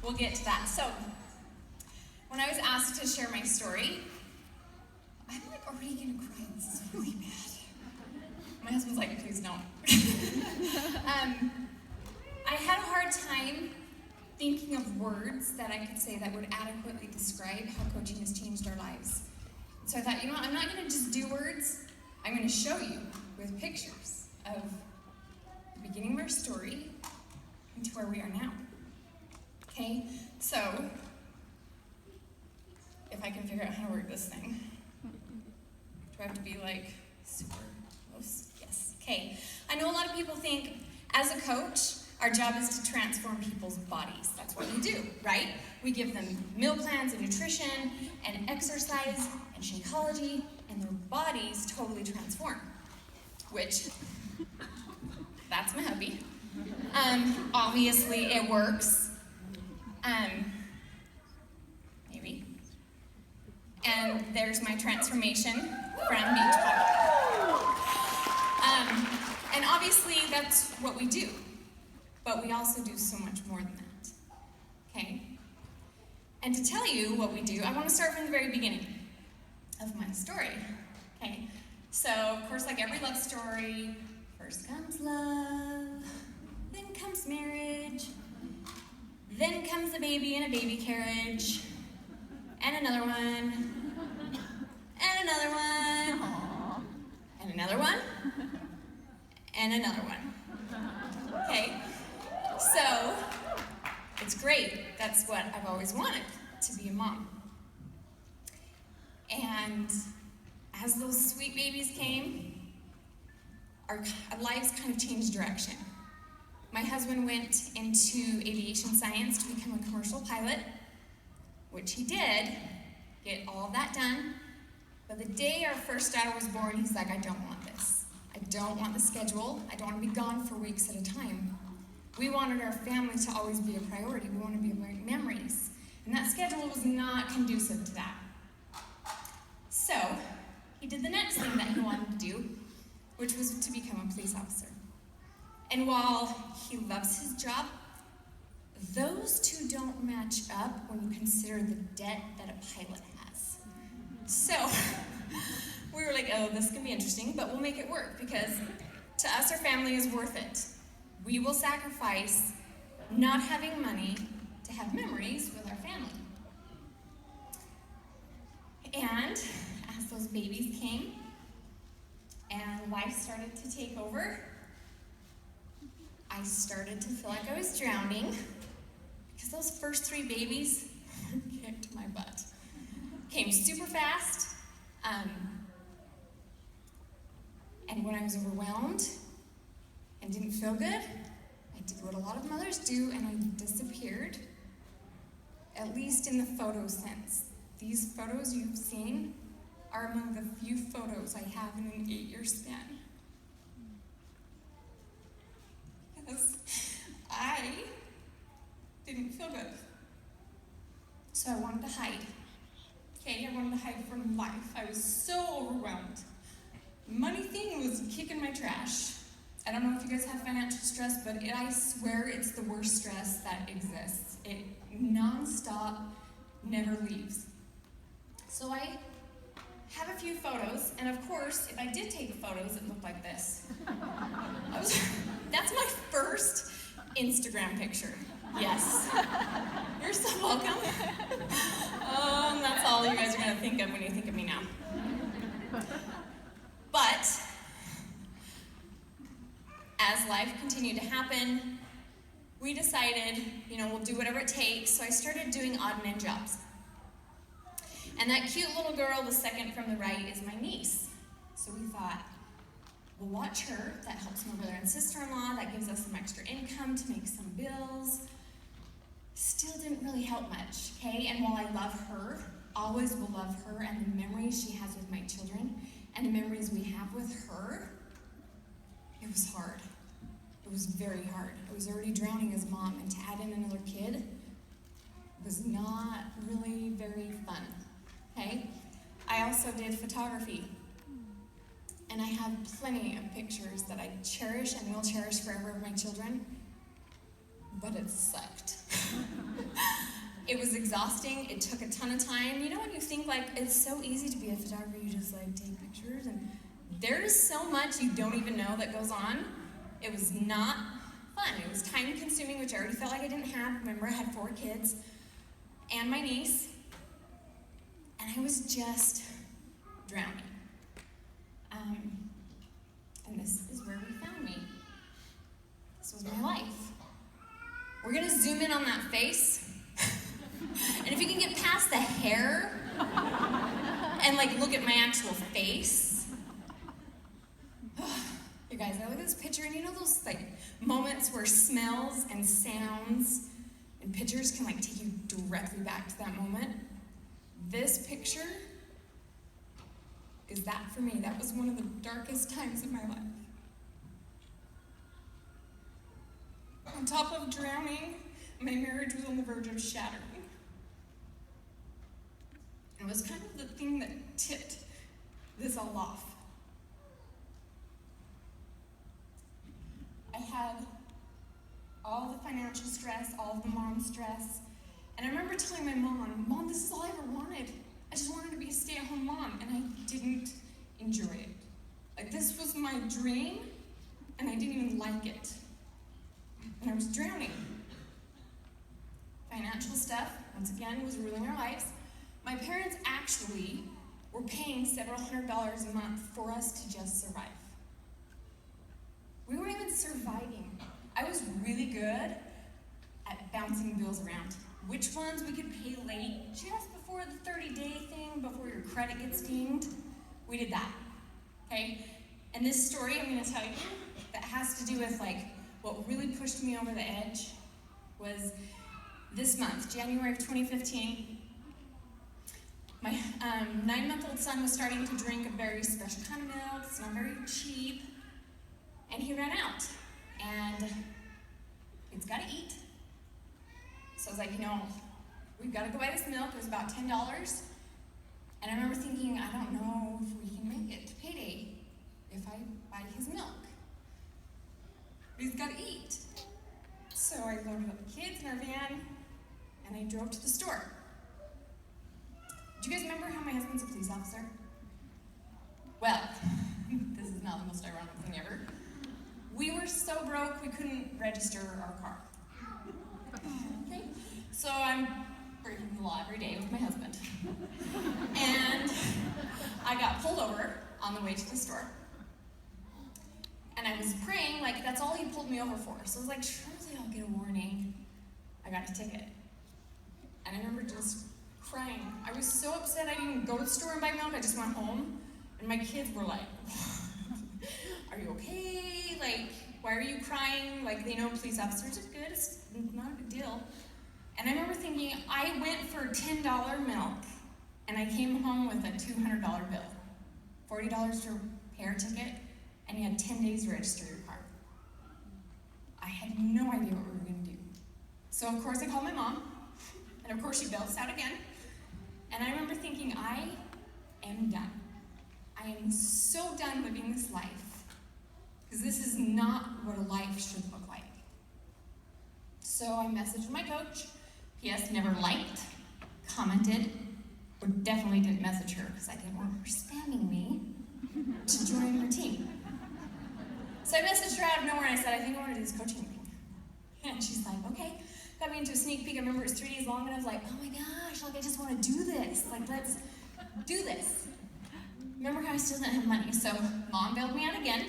we'll get to that. So, when I was asked to share my story, I'm like already gonna cry. This is really bad. My husband's like, please don't. I had a hard time thinking of words that I could say that would adequately describe how coaching has changed our lives. So I thought, you know what, I'm not gonna just do words, I'm gonna show you with pictures of the beginning of our story and to where we are now. Okay, so if I can figure out how to work this thing. Do I have to be like super close? Yes. Okay. I know a lot of people think as a coach, our job is to transform people's bodies. That's what we do, right? We give them meal plans and nutrition and exercise and Shakeology, and their bodies totally transform. Which, that's my hubby. Obviously it works. Maybe. And there's my transformation from Beachbody. And obviously that's what we do. But we also do so much more than that. Okay? And to tell you what we do, I want to start from the very beginning of my story. Okay? So, of course, like every love story, first comes love, then comes marriage, then comes a baby in a baby carriage, and another one, and another one, and another one, and another one. Okay? So, it's great. That's what I've always wanted, to be a mom. And as those sweet babies came, our lives kind of changed direction. My husband went into aviation science to become a commercial pilot, which he did, get all of that done. But the day our first daughter was born, he's like, I don't want this. I don't want the schedule. I don't want to be gone for weeks at a time. We wanted our family to always be a priority. We wanted to be about memories. And that schedule was not conducive to that. So, he did the next thing that he wanted to do, which was to become a police officer. And while he loves his job, those two don't match up when you consider the debt that a pilot has. So, we were like, oh, this can be interesting, but we'll make it work because to us, our family is worth it. We will sacrifice not having money to have memories with our family. And as those babies came and life started to take over, I started to feel like I was drowning because those first 3 babies kicked my butt. Came super fast, and when I was overwhelmed and didn't feel good, I did what a lot of mothers do, and I disappeared, at least in the photo sense. These photos you've seen are among the few photos I have in an 8-year span. Because I didn't feel good. So I wanted to hide. Okay, I wanted to hide from life. I was so overwhelmed. Money thing was kicking my trash. I don't know if you guys have financial stress, but I swear it's the worst stress that exists. It non-stop, never leaves. So I have a few photos, and of course, if I did take photos, it looked like this. That's my first Instagram picture. Yes. You're so welcome. That's all you guys are going to think of when you think of me now. But as life continued to happen, we decided, we'll do whatever it takes. So I started doing odd and end jobs. And that cute little girl, the second from the right, is my niece. So we thought, we'll watch her. That helps my brother and sister-in-law. That gives us some extra income to make some bills. Still didn't really help much, okay? And while I love her, always will love her and the memories she has with my children and the memories we have with her, it was hard. It was very hard. I was already drowning as a mom, and to add in another kid was not really very fun, okay? I also did photography. And I have plenty of pictures that I cherish and will cherish forever of my children, but it sucked. It was exhausting. It took a ton of time. You know when you think like it's so easy to be a photographer, you just like take pictures, and there's so much you don't even know that goes on. It was not fun. It was time consuming, which I already felt like I didn't have. Remember, I had 4 kids and my niece, and I was just drowning. And this is where we found me. This was my life. We're gonna zoom in on that face. And if you can get past the hair and like look at my actual face. You guys, I look at this picture and you know those like moments where smells and sounds and pictures can like take you directly back to that moment? This picture is that for me. That was one of the darkest times of my life. On top of drowning, my marriage was on the verge of shattering. It was kind of the thing that tipped this all off. I had all the financial stress, all of the mom stress, and I remember telling my Mom, this is all I ever wanted. I just wanted to be a stay-at-home mom, and I didn't enjoy it. Like, this was my dream, and I didn't even like it. And I was drowning. Financial stuff, once again, was ruling our lives. My parents actually were paying several $100s a month for us to just survive. We weren't even surviving. I was really good at bouncing bills around. Which ones we could pay late, just before the 30-day thing, before your credit gets dinged. We did that, okay? And this story I'm gonna tell you that has to do with like what really pushed me over the edge was this month, January of 2015. My 9-month-old son was starting to drink a very special kind of milk. It's not very cheap. And he ran out. And he's got to eat. So I was like, we've got to go buy this milk. It was about $10. And I remember thinking, I don't know if we can make it to payday if I buy his milk. But he's got to eat. So I loaded up the kids in our van, and I drove to the store. Do you guys remember how my husband's a police officer? Well, this is not the most ironic thing ever. We were so broke we couldn't register our car. Okay? So I'm breaking the law every day with my husband. And I got pulled over on the way to the store. And I was praying, like, that's all he pulled me over for. So I was like, surely I'll get a warning. I got a ticket. And I remember just crying. I was so upset I didn't go to the store and buy milk. I just went home. And my kids were like, are you okay? Like, why are you crying? Like, they know police officers are good. It's not a big deal. And I remember thinking, I went for $10 milk, and I came home with a $200 bill. $40 to pay our ticket, and you had 10 days to register your car. I had no idea what we were going to do. So, of course, I called my mom, and of course, she bailed us out again. And I remember thinking, I am done. I am so done living this life, because this is not what a life should look like. So I messaged my coach. P.S. never liked, commented, or definitely didn't message her because I didn't want her spamming me to join her team. So I messaged her out of nowhere and I said, I think I want to do this coaching thing. And she's like, okay. Got me into a sneak peek. I remember it was 3 days long and I was like, oh my gosh, like I just want to do this. Like, let's do this. Remember how I still didn't have money. So Mom bailed me out again,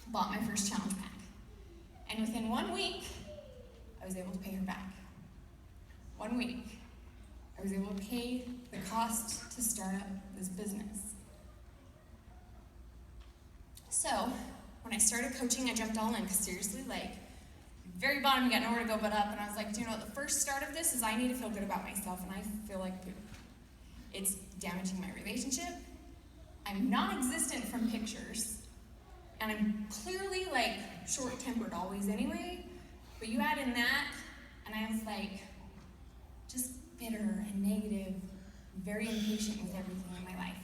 bought my first challenge pack. And within 1 week, I was able to pay her back. 1 week, I was able to pay the cost to start up this business. So, when I started coaching, I jumped all in, because seriously, like, very bottom, you got nowhere to go but up, and I was like, do you know what, the first start of this is I need to feel good about myself, and I feel like poop. It's damaging my relationship. I'm non-existent from pictures, and I'm clearly, like, short-tempered always anyway, but you add in that, and I was like, just bitter and negative, very impatient with everything in my life.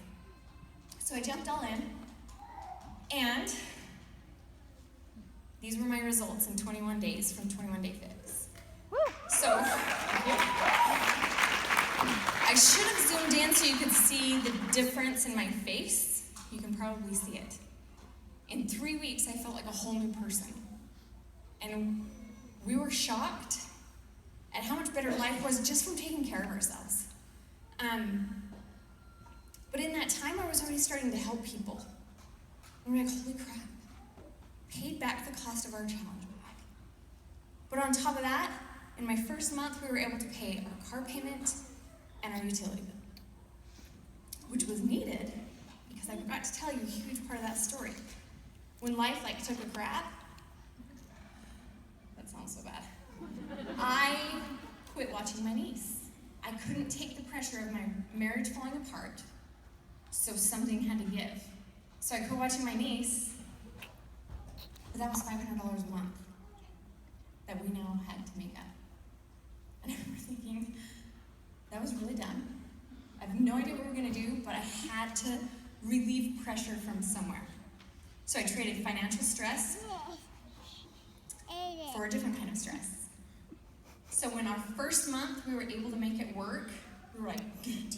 So I jumped all in, and these were my results in 21 days from 21 Day Fix. Woo. So So, I should have zoomed in so you could see the difference in my face. You can probably see it. In 3 weeks, I felt like a whole new person. And we were shocked at how much better life was just from taking care of ourselves. But in that time, I was already starting to help people. And we're like, holy crap, paid back the cost of our challenge bag. But on top of that, in my first month, we were able to pay our car payment and our utility bill, which was needed because I forgot to tell you a huge part of that story. When life took a crap, that sounds so bad, I quit watching my niece. I couldn't take the pressure of my marriage falling apart, so something had to give. So I quit watching my niece, but that was $500 a month that we now had to make up. And I remember thinking, that was really dumb. I have no idea what we're gonna do, but I had to relieve pressure from somewhere. So I traded financial stress for a different kind of stress. So when our first month we were able to make it work, we were like, dude,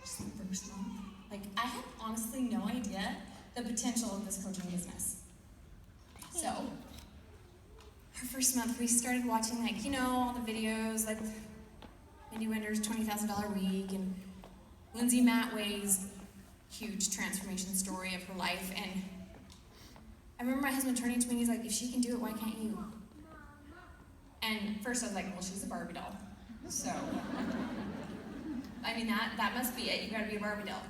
just the first month. I had honestly no idea the potential of this coaching business. So, our first month we started watching all the videos, Mindy Winder's $20,000 week, and Lindsay Matway's huge transformation story of her life. And I remember my husband turning to me and he's like, if she can do it, why can't you? And first I was like, well, she's a Barbie doll. So, that must be it. You gotta be a Barbie doll.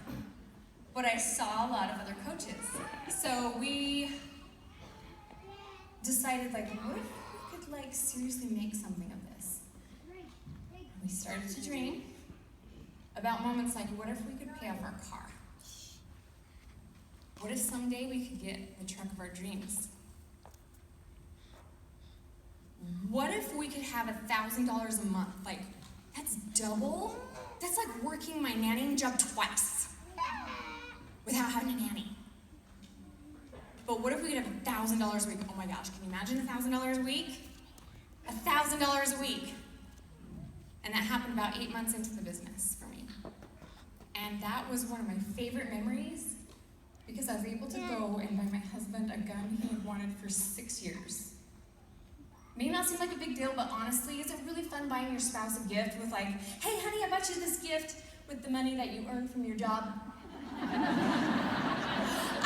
But I saw a lot of other coaches. So we decided, what if we could, seriously make something of this? We started to dream about moments what if we could pay off our car? What if someday we could get the truck of our dreams? What if we could have $1,000 a month? That's double? That's like working my nannying job twice without having a nanny. But what if we could have $1,000 a week? Oh my gosh, can you imagine $1,000 a week? $1,000 a week. And that happened about 8 months into the business for me. And that was one of my favorite memories because I was able to go and buy my husband a gun he had wanted for 6 years. May not seem like a big deal, but honestly, is it really fun buying your spouse a gift with hey honey, I bought you this gift with the money that you earned from your job?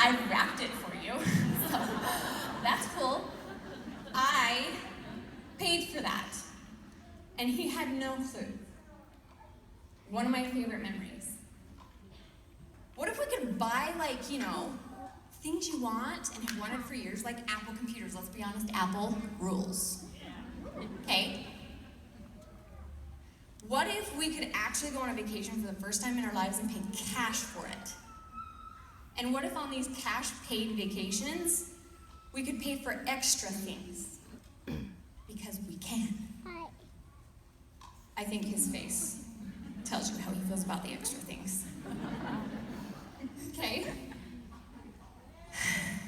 I wrapped it for you, so that's cool. I paid for that, and he had no clue. One of my favorite memories. What if we could buy things you want and have wanted for years, like Apple computers? Let's be honest, Apple rules. Okay? What if we could actually go on a vacation for the first time in our lives and pay cash for it? And what if on these cash paid vacations, we could pay for extra things? Because we can. I think his face tells you how he feels about the extra things. Okay?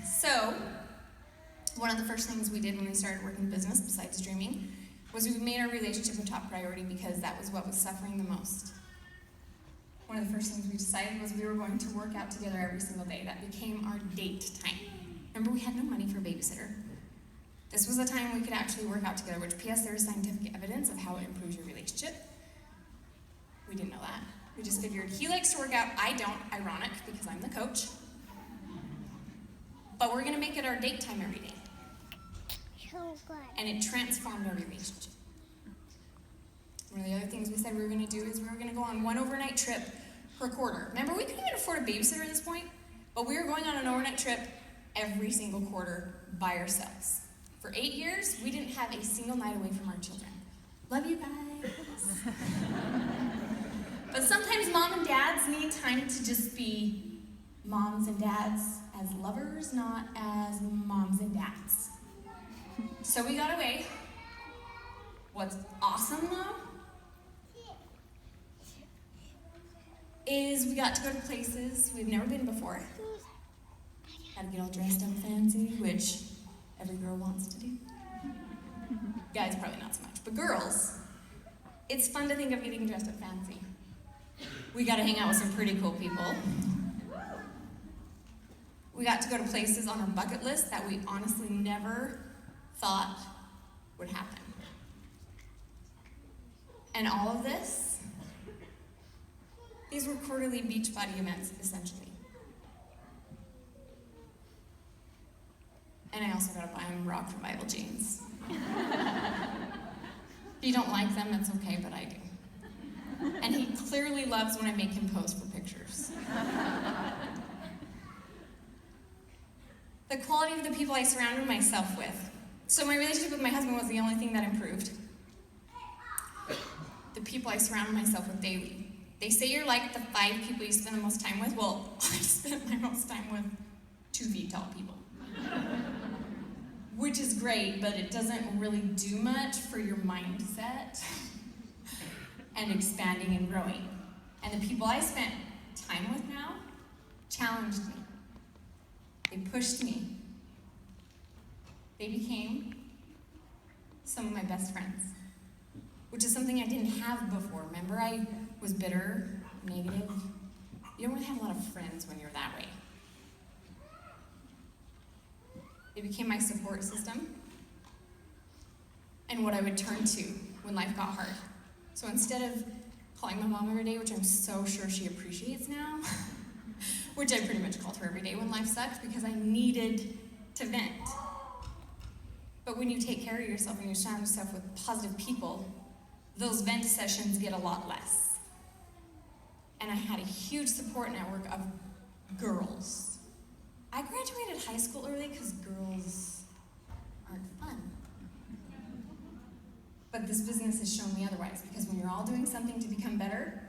So, one of the first things we did when we started working business, besides dreaming, was we made our relationship a top priority because that was what was suffering the most. One of the first things we decided was we were going to work out together every single day. That became our date time. Remember, we had no money for a babysitter. This was a time we could actually work out together, which P.S. there is scientific evidence of how it improves your relationship. We didn't know that. We just figured he likes to work out, I don't, ironic, because I'm the coach. But we're gonna make it our date time every day. And it transformed our relationship. One of the other things we said we were gonna do is we were gonna go on one overnight trip per quarter. Remember, we couldn't even afford a babysitter at this point, but we were going on an overnight trip every single quarter by ourselves. For 8 years, we didn't have a single night away from our children. Love you guys. But sometimes mom and dads need time to just be moms and dads as lovers, not as moms and dads. So we got away. What's awesome though is we got to go to places we've never been before. Had to get all dressed up fancy, which every girl wants to do. Guys probably not so much, but girls, It's fun to think of getting dressed up fancy. We got to hang out with some pretty cool people. We got to go to places on our bucket list that we honestly never thought would happen. And all of this, these were quarterly Beachbody events, essentially. And I also got to buy him Rock Revival jeans. If you don't like them, that's okay, but I do. And he clearly loves when I make him pose for pictures. The quality of the people I surrounded myself with. So my relationship with my husband was the only thing that improved. The people I surrounded myself with daily. They say you're like the 5 people you spend the most time with. Well, I spent my most time with 2 feet tall people. Which is great, but it doesn't really do much for your mindset and expanding and growing. And the people I spent time with now challenged me. They pushed me. They became some of my best friends, which is something I didn't have before. Remember, I was bitter, negative. You don't really have a lot of friends when you're that way. They became my support system and what I would turn to when life got hard. So instead of calling my mom every day, which I'm so sure she appreciates now, which I pretty much called her every day when life sucked because I needed to vent. But when you take care of yourself and you surround yourself with positive people, those vent sessions get a lot less. And I had a huge support network of girls. I graduated high school early because girls aren't fun. But this business has shown me otherwise, because when you're all doing something to become better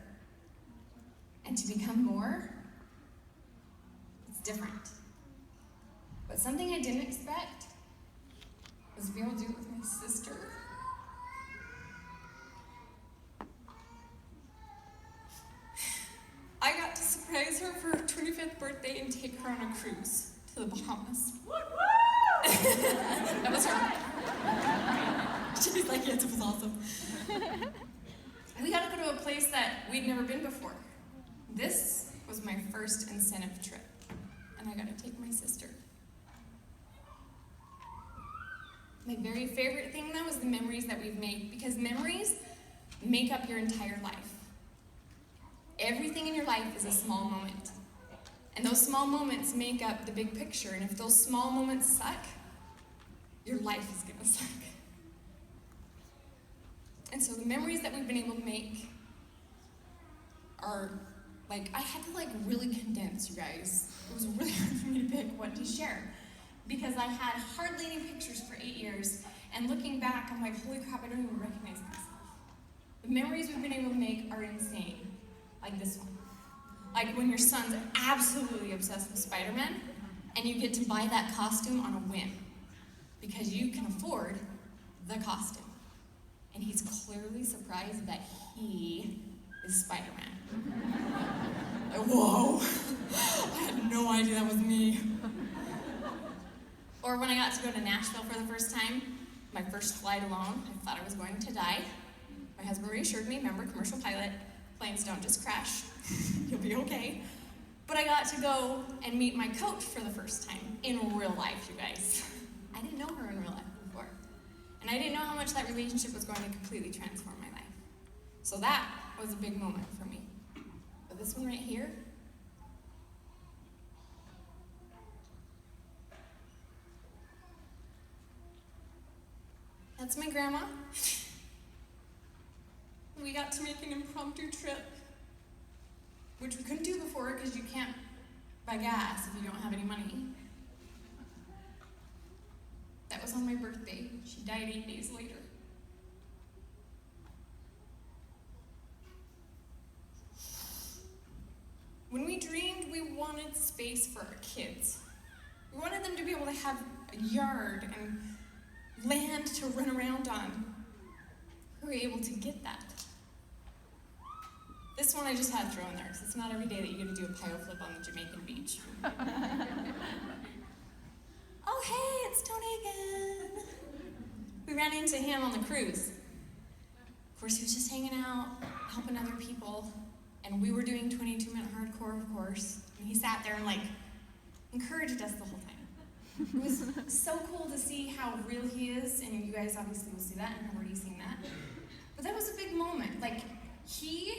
and to become more, it's different. But something I didn't expect was to be able to do it with my sister. I got to surprise her for her 25th birthday and take her on a cruise to the Bahamas. That was her. She's like, yes, it was awesome. We got to go to a place that we'd never been before. This was my first incentive trip, and I got to take my sister. My very favorite thing, though, is the memories that we've made, because memories make up your entire life. Everything in your life is a small moment. And those small moments make up the big picture. And if those small moments suck, your life is going to suck. And so the memories that we've been able to make are, I had to really condense, you guys. It was really hard for me to pick what to share. Because I had hardly any pictures for 8 years. And looking back, I'm like, holy crap, I don't even recognize myself. The memories we've been able to make are insane. Like this one. Like when your son's absolutely obsessed with Spider-Man, and you get to buy that costume on a whim, because you can afford the costume. And he's clearly surprised that he is Spider-Man. Like, whoa, I had no idea that was me. Or when I got to go to Nashville for the first time, my first flight alone, I thought I was going to die. My husband reassured me, remember, commercial pilot, planes don't just crash. You'll be okay. But I got to go and meet my coach for the first time in real life, you guys. I didn't know her in real life before. And I didn't know how much that relationship was going to completely transform my life. So that was a big moment for me. But this one right here, that's my grandma. We got to make an impromptu trip, which we couldn't do before because you can't buy gas if you don't have any money. That was on my birthday. She died 8 days later. When we dreamed, we wanted space for our kids. We wanted them to be able to have a yard and land to run around on. We were able to get that. This one I just had to throw in there, because it's not every day that you get to do a pile flip on the Jamaican beach. Oh, hey, it's Tony again. We ran into him on the cruise. Of course, he was just hanging out, helping other people, and we were doing 22-minute hardcore, of course, and he sat there and, like, encouraged us the whole time. It was so cool to see how real he is, and you guys obviously will see that, and have already seen that. But that was a big moment. Like, he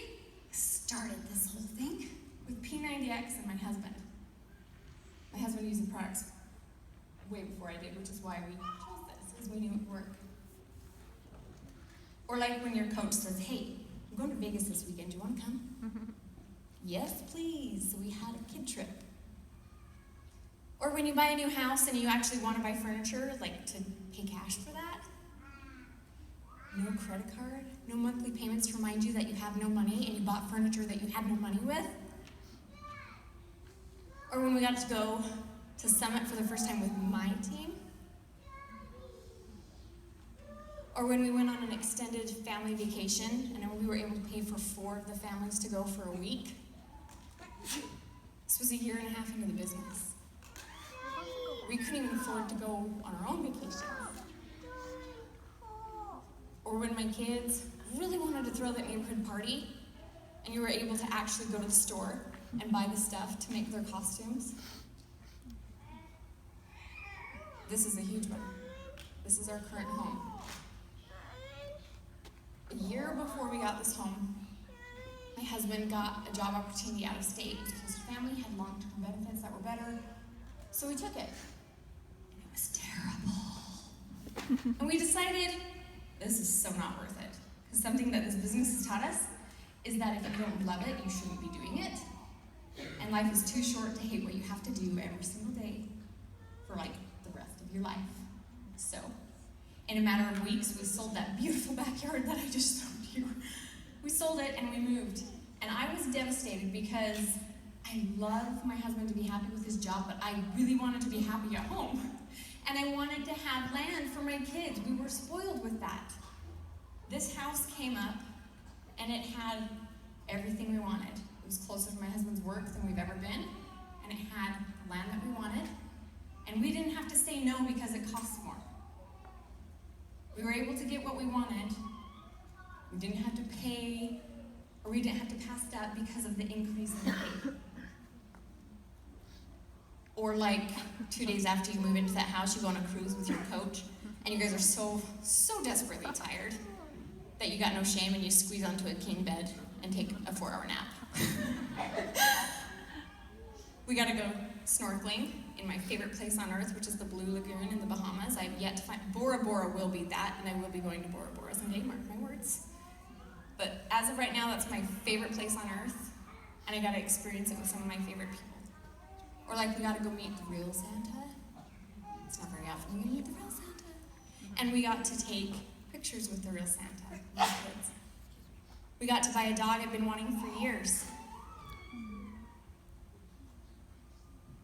started this whole thing with P90X and my husband. My husband used the products way before I did, which is why we chose this, because we knew it would work. Or like when your coach says, hey, I'm going to Vegas this weekend, do you want to come? Yes, please. So we had a kid trip. Or when you buy a new house and you actually want to buy furniture, like to pay cash for that. No credit card, no monthly payments to remind you that you have no money and you bought furniture that you had no money with. Or when we got to go to Summit for the first time with my team. Or when we went on an extended family vacation and we were able to pay for 4 of the families to go for a week. This was a year and a half into the business. We couldn't even afford to go on our own vacations. Or when my kids really wanted to throw that neighborhood party and you were able to actually go to the store and buy the stuff to make their costumes. This is a huge one. This is our current home. A year before we got this home, my husband got a job opportunity out of state. His family had long-term benefits that were better, so we took it. And it was terrible. And we decided, this is so not worth it. Because something that this business has taught us is that if you don't love it, you shouldn't be doing it. And life is too short to hate what you have to do every single day for like the rest of your life. So, in a matter of weeks, we sold that beautiful backyard that I just showed you. We sold it and we moved. And I was devastated because I love my husband to be happy with his job, but I really wanted to be happy at home. And I wanted to have land for my kids. We were spoiled with that. This house came up and it had everything we wanted. It was closer to my husband's work than we've ever been. And it had land that we wanted. And we didn't have to say no because it costs more. We were able to get what we wanted. We didn't have to pay, or we didn't have to pass that because of the increase in pay. Or like 2 days after you move into that house, you go on a cruise with your coach, and you guys are so desperately tired that you got no shame and you squeeze onto a king bed and take a 4-hour nap. We got to go snorkeling in my favorite place on earth, which is the Blue Lagoon in the Bahamas. I've yet to find, Bora Bora will be that, and I will be going to Bora Bora someday, mark my words. But as of right now, that's my favorite place on earth, and I got to experience it with some of my favorite people. Or like we got to go meet the real Santa. It's not very often you can meet the real Santa. And we got to take pictures with the real Santa, with kids. We got to buy a dog I've been wanting for years.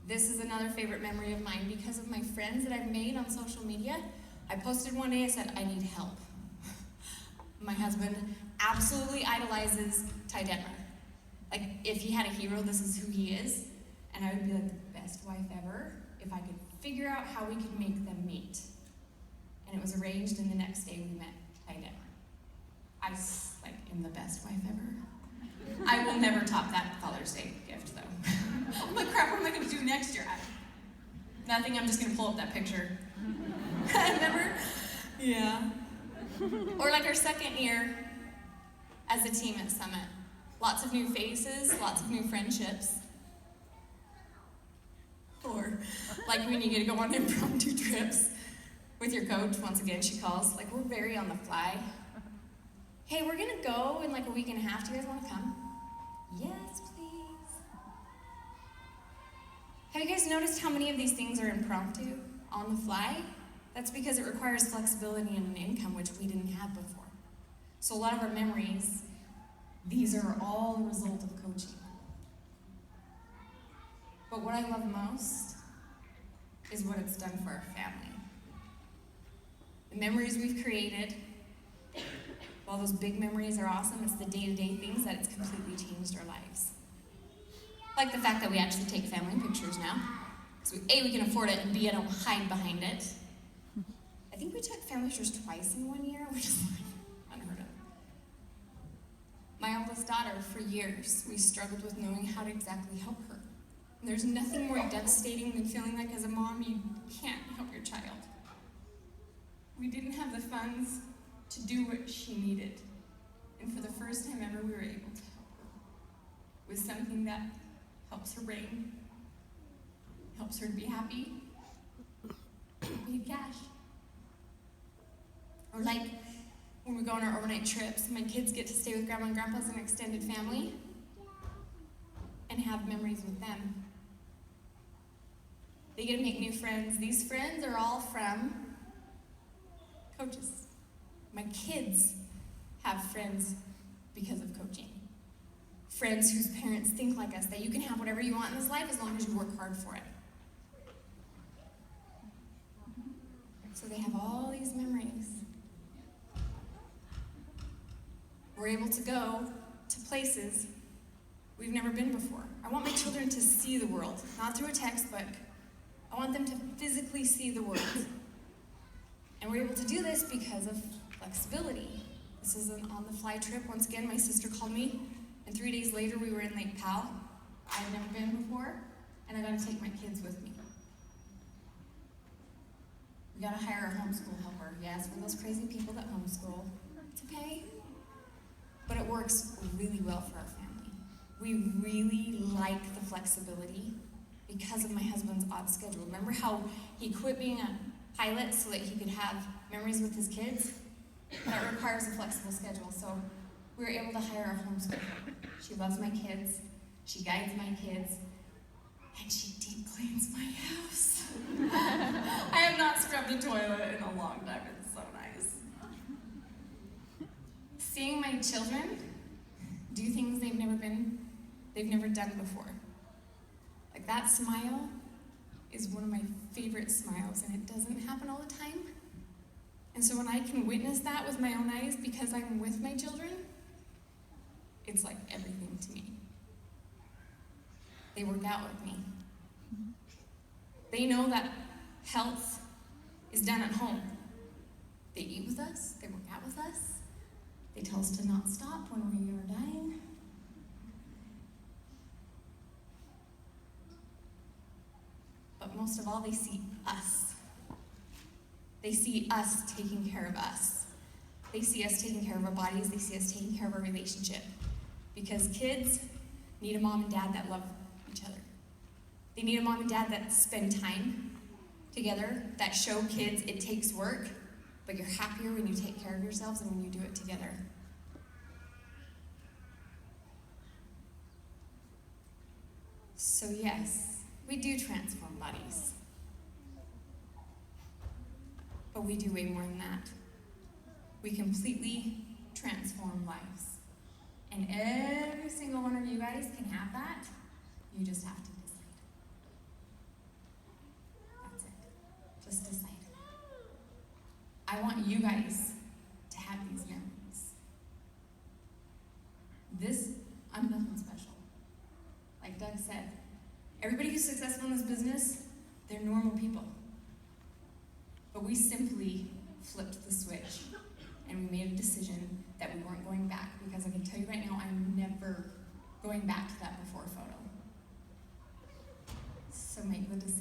This is another favorite memory of mine because of my friends that I've made on social media. I posted one day, I said, I need help. My husband absolutely idolizes Ty Detmer. Like, if he had a hero, this is who he is. And I would be like the best wife ever if I could figure out how we could make them meet. And it was arranged, and the next day we met Ty Detmer. I am the best wife ever. I will never top that Father's Day gift, though. I'm like, crap, what am I going to do next year? Nothing, I'm just going to pull up that picture. Remember? Yeah. Or like our second year as a team at Summit. Lots of new faces, lots of new friendships. Or like when you get to go on impromptu trips with your coach. Once again, she calls. Like, we're very on the fly. Hey, we're going to go in like a week and a half. Do you guys want to come? Yes, please. Have you guys noticed how many of these things are impromptu, on the fly? That's because it requires flexibility and an income, which we didn't have before. So a lot of our memories, these are all a result of coaching. But what I love most is what it's done for our family. The memories we've created, while those big memories are awesome, it's the day-to-day things that it's completely changed our lives. Like the fact that we actually take family pictures now. So A, we can afford it, and B, I don't hide behind it. I think we took family pictures twice in 1 year, which is like unheard of. My oldest daughter, for years, we struggled with knowing how to exactly help her. And there's nothing more devastating than feeling like as a mom you can't help your child. We didn't have the funds to do what she needed. And for the first time ever, we were able to help her with something that helps her brain, helps her to be happy. We need cash. Or like when we go on our overnight trips, my kids get to stay with Grandma and Grandpa as an extended family and have memories with them. They get to make new friends. These friends are all from coaches. My kids have friends because of coaching. Friends whose parents think like us, that you can have whatever you want in this life as long as you work hard for it. So they have all these memories. We're able to go to places we've never been before. I want my children to see the world, not through a textbook. I want them to physically see the world. And we're able to do this because of flexibility. This is an on-the-fly trip. Once again, my sister called me, and 3 days later we were in Lake Powell. I had never been before, and I got to take my kids with me. We got to hire a homeschool helper. Yes, we're those crazy people that homeschool. It's okay. But it works really well for our family. We really like the flexibility because of my husband's odd schedule. Remember how he quit being a pilot so that he could have memories with his kids? That requires a flexible schedule. So we were able to hire a homeschool helper. She loves my kids. She guides my kids. And she deep cleans my house. I have not scrubbed the toilet in a long time. It's so nice. Seeing my children do things they've never done before. Like that smile is one of my favorite smiles, and it doesn't happen all the time. And so when I can witness that with my own eyes because I'm with my children, it's like everything to me. They work out with me. They know that health is done at home. They eat with us, they work out with us, they tell us to not stop when we are dying. But most of all, they see us. They see us taking care of us. They see us taking care of our bodies, they see us taking care of our relationship. Because kids need a mom and dad that love each other. They need a mom and dad that spend time together, that show kids it takes work, but you're happier when you take care of yourselves and when you do it together. So yes, we do transform bodies. But we do way more than that. We completely transform lives. And every single one of you guys can have that. You just have to decide. That's it. Just decide. I want you guys to have these memories. I'm nothing special. Like Doug said, everybody who's successful in this business, they're normal people. But we simply flipped the switch and we made a decision that we weren't going back, because I can tell you right now, I'm never going back to that before photo. So make the decision.